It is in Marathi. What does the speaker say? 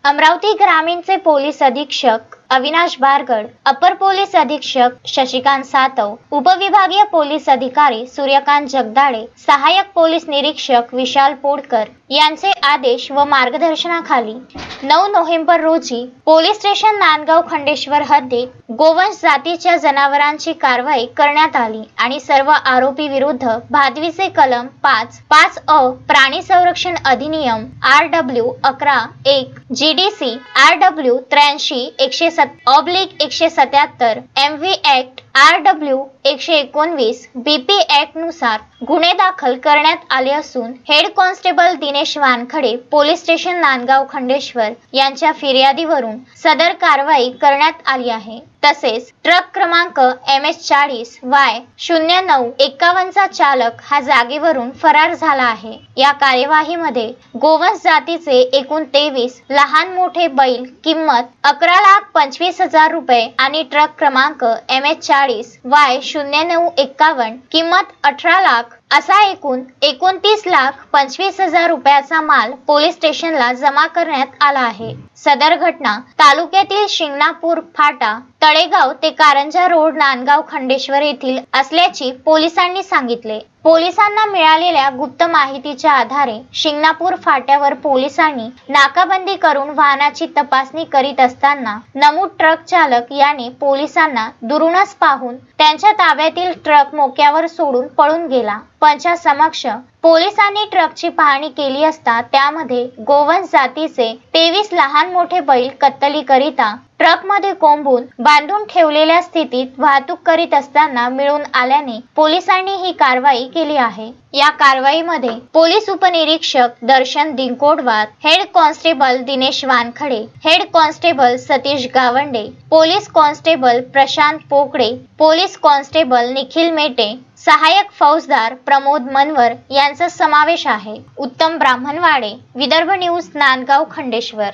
अमरावती ग्रामीणचे पोलीस अधीक्षक अविनाश बारगड, अपर पोलीस अधीक्षक शशिकांत सातव, उपविभागीय पोलीस अधिकारी सूर्यकांत जगदाळे, सहाय्यक पोलीस निरीक्षक विशाल पोडकर यांचे आदेश व मार्गदर्शनाखाली 9 नोव्हेंबर रोजी पोलीस स्टेशन नांदगाव खंडेश्वर हद्दीत गोवंश जातीच्या जनावरांची कारवाई करण्यात आली आणि सर्व आरोपी विरुद्ध भादवीचे कलम 5 अ प्राणी संरक्षण अधिनियम RW 11-1 GDC RW 83-177 MV act RW 119 BP act नुसार गुन्हे दाखल करण्यात आले असून head constable Dinesh Wankhade police station Nandgaon Khandeshwar यांच्या फिर्यादीवरून सदर कारवाई करण्यात आली आहे। तसेच ट्रक क्रमांक MS40Y0951 चा चालक हा जागेवरून फरार झाला आहे। या कार्यवाहीमध्ये गोवंश जातीचे एकूण 23 लहान मोठे बैल किंमत 11,25,000 रुपये आणि ट्रक क्रमांक MS40Y0951 किंमत 18 लाख असा एकूण 29,25,000 रुपयाचा माल पोलीस स्टेशनला जमा करण्यात आला आहे। सदर घटना तालुक्यातील शिंगणापूर फाटा तळेगाव ते कारंजा रोड नांदगाव खंडेश्वर येथील असल्याची पोलिसांनी सांगितले। पोलिसांना मिळालेल्या गुप्त माहितीच्या आधारे शिंगणापूर फाट्यावर पोलिसांनी नाकाबंदी करून वाहनाची तपासणी करीत असताना नमूद ट्रक चालक याने पोलिसांना दुरूनच पाहून त्यांच्या ताब्यातील ट्रक मोक्यावर सोडून पळून गेला। पंचासमक्ष पोलिसांनी ट्रकची पाहणी केली असता त्यामध्ये गोवंश जातीचे 23 लहान मोठे बैल कत्तलीकरिता ट्रकमध्ये कोंबून बांधून ठेवलेल्या स्थितीत वाहतूक करीत असताना मिळून आल्याने पोलिसांनी ही कारवाई केली आहे। या कारवाईमध्ये पोलीस उपनिरीक्षक Darshan Dinkodwar, head constable Dinesh Wankhade, head constable Satish Gawande, police constable Prashant Pokade, police constable Nikhil Mete, सहाय्यक फौजदार प्रमोद मनवर यांचा समावेश आहे। उत्तम ब्राह्मणवाडे, विदर्भ न्यूज, नांदगाव खंडेश्वर।